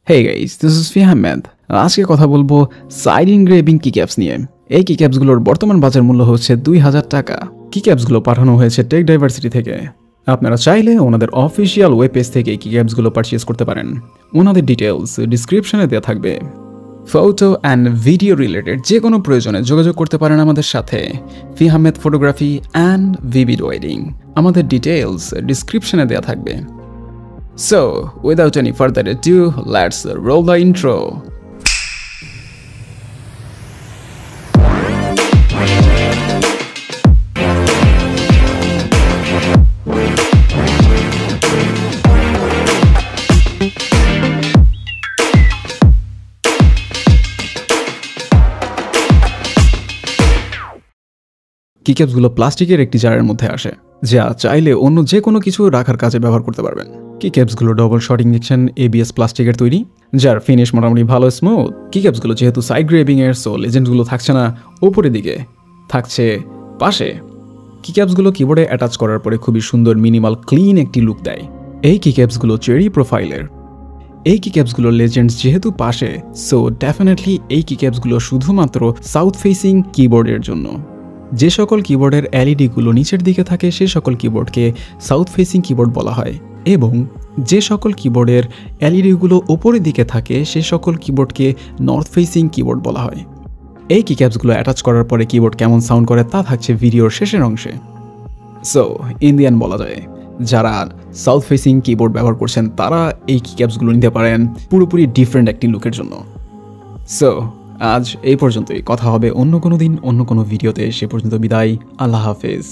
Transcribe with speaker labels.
Speaker 1: Hey guys, this is Ahmed. আজকে কথা বলবো সাইড ইনগ্রেভিং কিক্যাপস নিয়ে। এই কিক্যাপসগুলোর বর্তমান বাজার মূল্য হচ্ছে 2000 টাকা। কিক্যাপসগুলো পাঠানো হয়েছে টেক ডাইভার্সিটি থেকে। আপনারা চাইলে ওনাদের অফিসিয়াল ওয়েব পেজ থেকে এই কিক্যাপসগুলো পারচেজ করতে পারেন। ওনাদের ডিটেলস ডিসক্রিপশনে দেওয়া থাকবে। ফটো অ্যান্ড ভিডিও রিলেটেড যে কোনো প্রয়োজনে যোগাযোগ করতে পারেন আমাদের সাথে। Ahmed photography and video editing. আমাদের ডিটেলস ডিসক্রিপশনে দেওয়া থাকবে। So, without any further ado, let's roll the intro. কিক্যাপসগুলো প্লাস্টিকের একটি জারের মধ্যে আসে, যা চাইলে অন্য যে কোনো কিছু রাখার কাজে ব্যবহার করতে পারবেন। কিক্যাপসগুলো ডবল শট ইঞ্জেকশন ABS প্লাস্টিকের তৈরি, যার ফিনিশ মোটামুটি ভালো স্মুথ। কিক্যাপসগুলো যেহেতু সাইড গ্রেভিং এর, সো লেজেন্ডগুলো থাকছে না উপরের দিকে, থাকছে পাশে। কিক্যাপসগুলো কিবোর্ডে অ্যাটাচ করার পরে খুবই সুন্দর মিনিমাল ক্লিন একটি লুক দেয়। এই কিক্যাপসগুলো চেরি প্রোফাইলের। এই কিক্যাপসগুলোর লেজেন্ডস যেহেতু পাশে, সো ডেফিনেটলি এই কিক্যাপসগুলো শুধুমাত্র সাউথ ফেসিং কিবোর্ডের জন্য। যে সকল কিবোর্ডের এলইডিগুলো নিচের দিকে থাকে সে সকল কিবোর্ডকে সাউথ ফেসিং কিবোর্ড বলা হয়, এবং যে সকল কিবোর্ডের এলইডিগুলো ওপরের দিকে থাকে সে সকল কিবোর্ডকে নর্থ ফেসিং কিবোর্ড বলা হয়। এই কিক্যাপসগুলো অ্যাটাচ করার পরে কিবোর্ড কেমন সাউন্ড করে তা থাকছে ভিডিওর শেষের অংশে। সো ইন্ডিয়ান বলা যায়, যারা সাউথ ফেসিং কিবোর্ড ব্যবহার করছেন তারা এই কিক্যাপসগুলো নিতে পারেন পুরোপুরি ডিফারেন্ট একটি লুকের জন্য। সো আজ এই পর্যন্তই, কথা হবে অন্য কোনো দিন অন্য কোনো ভিডিওতে। সে পর্যন্ত বিদায়, আল্লাহ হাফেজ।